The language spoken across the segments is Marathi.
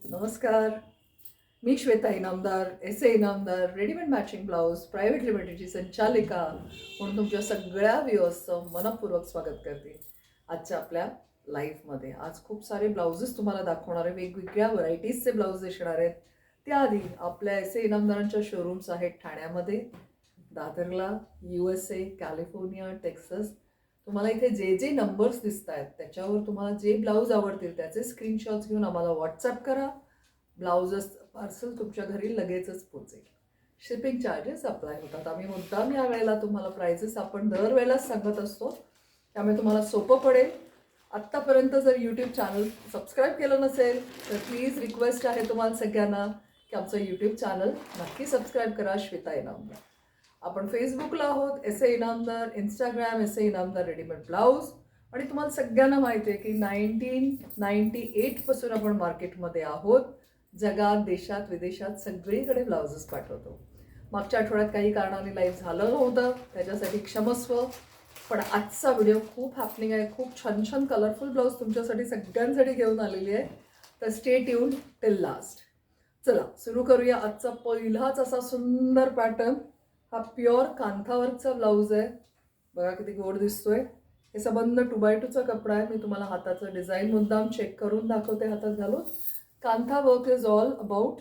नमस्कार. मी Shweta Inamdar, S A Inamdar, readymade matching blouse private लिमिटेडची संचालिका म्हणून तुमच्या सगळ्या व्ह्युअर्सचं मनपूर्वक स्वागत करते आजच्या आपल्या लाईफमध्ये. आज खूप सारे ब्लाउजेस तुम्हाला दाखवणार आहे, वेगवेगळ्या व्हरायटीजचे ब्लाऊज दिसणार आहेत. त्याआधी आपल्या एस ए इनामदारांच्या शोरूम्स आहेत ठाण्यामध्ये, दादरला, USA, कॅलिफोर्निया, टेक्सास. तुम्हाला इथे जे जे नंबर्स दिसत आहेत त्याच्यावर तुम्हाला जे ब्लाऊज आवडतील त्याचे स्क्रीनशॉट्स घेऊन आम्हाला व्हॉट्सअप करा. ब्लाउजेस पार्सल तुमच्या घरी लगेचच पोचेल. शिपिंग चार्जेस अप्लाय होतात. आम्ही मुद्दाम या वेळेला तुम्हाला प्राइजेस आपण दरवेळेलाच सांगत असतो, त्यामुळे तुम्हाला सोपं पडेल. आत्तापर्यंत जर यूट्यूब चॅनल सबस्क्राईब केलं नसेल तर प्लीज रिक्वेस्ट आहे तुम्हाला सगळ्यांना की आमचं यूट्यूब चॅनल नक्की सबस्क्राईब करा, श्वेता इनामदार. आपण फेसबुकला आहोत, S A Inamdar, Instagram S A Inamdar readymade blouse. आणि तुम्हाला सगळ्यांना माहिती आहे की 1998पासून आपण मार्केटमध्ये आहोत. जगात, देशात, विदेशात सगळीकडे ब्लाउजेस पाठवतो. मागच्या आठवड्यात काही कारणाने लाईव्ह झालं नव्हतं, त्याच्यासाठी क्षमस्व. पण आजचा व्हिडिओ खूप हॅपनिंग आहे. खूप छान छान कलरफुल ब्लाऊज तुमच्यासाठी सगळ्यांसाठी घेऊन आलेली आहे. तर स्टे ट्यून टिल लास्ट. चला सुरू करूया. आजचा पहिलाच असा सुंदर पॅटर्न. हा प्युअर कांथावर्कचा ब्लाऊज आहे. बघा किती गोड दिसतोय. हे संबंध 2x2चा कपडा आहे. मी तुम्हाला हाताचं डिझाईन मुद्दाम चेक करून दाखवते हातात घालून. Kantha work is all about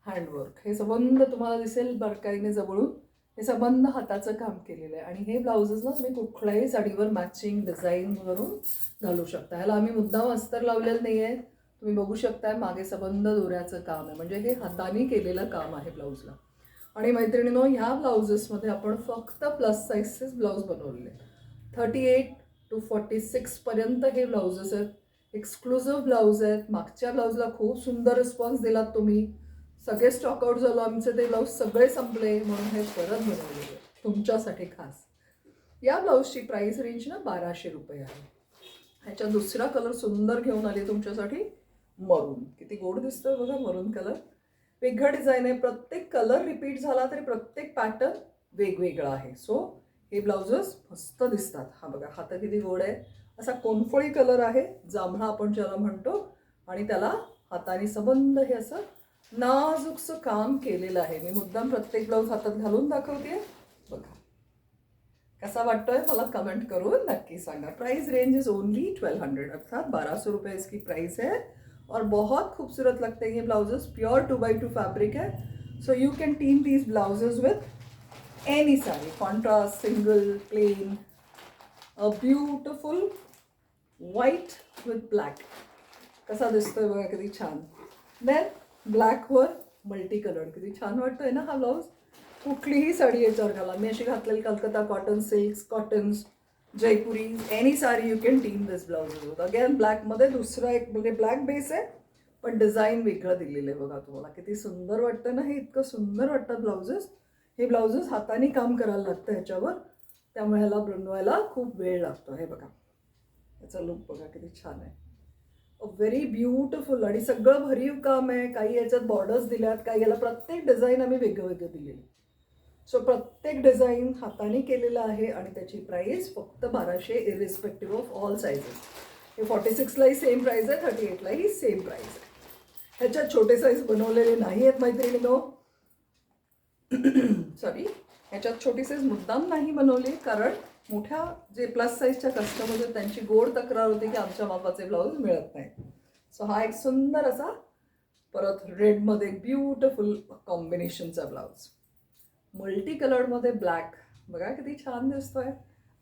handwork. हे संबंध तुम्हाला दिसेल बारकाईने जवळून. हे संबंध हाताचं काम केलेलं आहे. आणि हे ब्लाउजेस ना तुम्ही कुठल्याही साडीवर मॅचिंग डिझाईन करून घालू शकता. ह्याला आम्ही मुद्दाम अस्तर लावलेलं नाही आहे. तुम्ही बघू शकताय मागे संबंध दोऱ्याचं काम आहे, म्हणजे हे हाताने केलेलं काम आहे ब्लाऊजला. आणि मैत्रिणींनो, ह्या ब्लाउजेसमध्ये आपण फक्त प्लस साईजचेच ब्लाऊज बनवलेले. 38 to 46 पर्यंत हे ब्लाउजेस आहेत. एक्सक्लुझिव्ह ब्लाऊज आहेत. मागच्या ब्लाऊजला खूप सुंदर रिस्पॉन्स दिलात तुम्ही. सगळे स्टॉकआउट झालो आमचे, ते ब्लाऊज सगळे संपले, म्हणून हे परत बनवलेले तुमच्यासाठी खास. या ब्लाऊजची प्राइस रेंज ना 1200 रुपये आहे. ह्याचा दुसरा कलर सुंदर घेऊन आली तुमच्यासाठी, मरून. किती गोड दिसतोय बघा मरून कलर. वेगळा डिझाईन आहे. प्रत्येक कलर रिपीट झाला तरी प्रत्येक पॅटर्न वेगवेगळा आहे. सो हे ब्लाउजेस मस्त दिसतात. हा बघा हात किती गोड आहे. असा कोणफळी कलर आहे, जांभळा आपण ज्याला म्हणतो. आणि त्याला हाताने संबंध हे असं नाजूकसं काम केलेलं आहे. मी मुद्दाम प्रत्येक ब्लाऊज हातात घालून दाखवते. बघा कसा वाटतोय मला कमेंट करून नक्की सांगा. प्राइस रेंज इज ओनली 1200, अर्थात 1200 रुपये इसकी प्राइस है. और बहुत खूबसूरत लगते हैं ये ब्लाउजेस. प्योर 2x2 फैब्रिक है. So you can team these blouses with any sari, contrast, single, plain. A beautiful white with black. कसा दिसतोय बघा किती छान. देन ब्लॅकवर मल्टी कलर. किती छान वाटतोय ना हा ब्लाऊज. कुठलीही साडी याच्यावर घाला. मी अशी घातलेली Calcutta cotton, silks, cottons, Jaipuri, any sari you can team this blouse. Again ब्लॅकमध्ये दुसरा एक म्हणजे ब्लॅक बेस आहे, पण डिझाईन वेगळं दिलेलं आहे. बघा तुम्हाला किती सुंदर वाटतं ना हे. इतकं सुंदर वाटतात ब्लाउजेस. हे ब्लाउजेस हाताने काम करायला लागतं ह्याच्यावर, त्यामुळे ह्याला बनवायला खूप वेळ लागतो. हे बघा याचा लुक बघा किती छान आहे. Very beautiful. आणि सगळं भरीव काम आहे. काही याच्यात बॉर्डर्स दिल्यात, काही याला प्रत्येक डिझाईन आम्ही वेगळं वेगळं दिलेली. सो प्रत्येक डिझाईन हाताने केलेलं आहे. आणि त्याची प्राईस फक्त 1200, इरिस्पेक्टिव्ह ऑफ ऑल साईजेस. हे 46लाही सेम प्राईज आहे, 38लाही सेम प्राईज आहे. ह्याच्यात छोटे साईज बनवलेले नाही आहेत मैत्रिणींनो. सॉरी, ह्याच्यात छोटी साईज मुद्दाम नाही बनवली, कारण मोठ्या जे प्लस साईजच्या कस्टमर्स आहेत त्यांची गोड तक्रार होती की आमच्या मापाचे ब्लाऊज मिळत नाही. सो हा एक सुंदर असा परत रेडमध्ये ब्युटिफुल कॉम्बिनेशनचा ब्लाऊज. मल्टी कलरमध्ये ब्लॅक. बघा किती छान दिसतोय.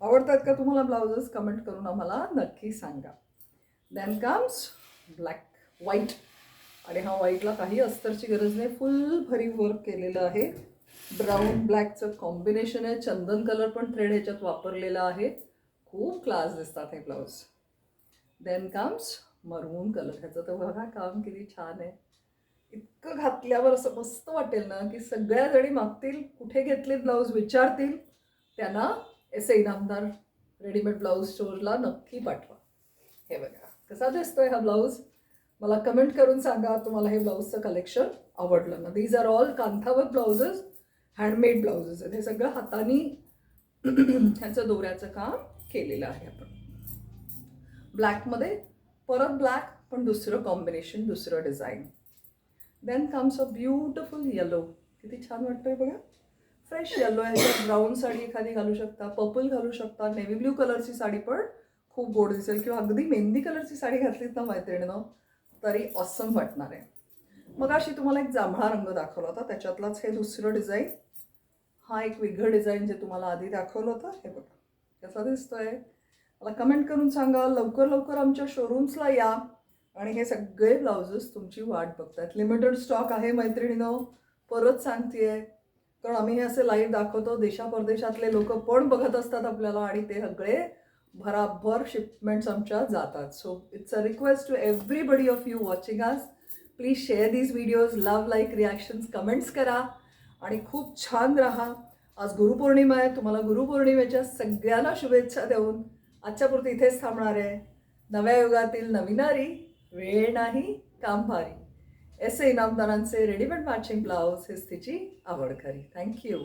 आवडतात का तुम्हाला ब्लाउजेस? कमेंट करून आम्हाला नक्की सांगा. Then comes black white. आणि हा व्हाईटला काही अस्तरची गरज नाही, फुल भरीव वर्क केलेलं आहे. ब्राऊन ब्लॅकचं कॉम्बिनेशन आहे. चंदन कलर पण थ्रेड ह्याच्यात वापरलेला आहे. खूप क्लास दिसतात हे ब्लाऊज. देन कम्स मरून कलर. ह्याचं तर बघा काम किती छान आहे. इतकं घातल्यावर असं मस्त वाटेल ना की सगळ्या जणी मागतील, कुठे घेतले ब्लाऊज विचारतील. त्यांना S A Inamdar readymade blouse स्टोअरला नक्की पाठवा. हे बघा कसा दिसतोय हा ब्लाऊज. मला कमेंट करून सांगा तुम्हाला हे ब्लाऊजचं कलेक्शन आवडलं ना. These are all kantha work blouses, handmade blouses आहेत. हे सगळं हाताने ह्याचं दोऱ्याचं काम केलेलं आहे आपण. ब्लॅकमध्ये परत ब्लॅक, पण दुसरं कॉम्बिनेशन, दुसरं design. Then comes a beautiful yellow. किती छान वाटतंय बघा. फ्रेश येलो आहे. ब्राऊन साडी एखादी घालू शकता, पर्पल घालू शकता, नेव्ही ब्ल्यू कलरची साडी पण खूप गोड दिसेल, किंवा अगदी मेहंदी कलरची साडी घातलीत ना मैत्रिणीनं तरी ऑसम वाटणार आहे. मग अशी तुम्हाला एक जांभळा रंग दाखवला होता, त्याच्यातलाच हे दुसरं डिझाईन. हा एक वेगळं डिझाईन जे तुम्हाला आधी दाखवलं होतं, हे बघा कसा दिसतोय. मला कमेंट करून सांगा. लवकर लवकर आमच्या शोरूम्सला या आणि हे सगळे ब्लाउजेस तुमची वाट बघतात. लिमिटेड स्टॉक आहे मैत्रिणीनो, परत सांगतेय, कारण आम्ही हे असे लाईव्ह दाखवतो. देशापरदेशातले लोक पण बघत असतात आपल्याला आणि ते सगळे भराभर शिपमेंट्स आमच्या जातात. So it's a request to everybody of you watching us, please share these videos, love, like, reactions, comments करा आणि खूप छान राहा. आज गुरुपौर्णिमा आहे. तुम्हाला गुरुपौर्णिमेच्या सगळ्यांना शुभेच्छा देऊन आजच्यापुरती इथेच थांबणार आहे. नव्या युगातील नवीनारी, वेळ नाही काम भारी. एस ए इनामदारांचे रेडीमेड मॅचिंग ब्लाऊज हेच तिची आवड खरी. थँक्यू.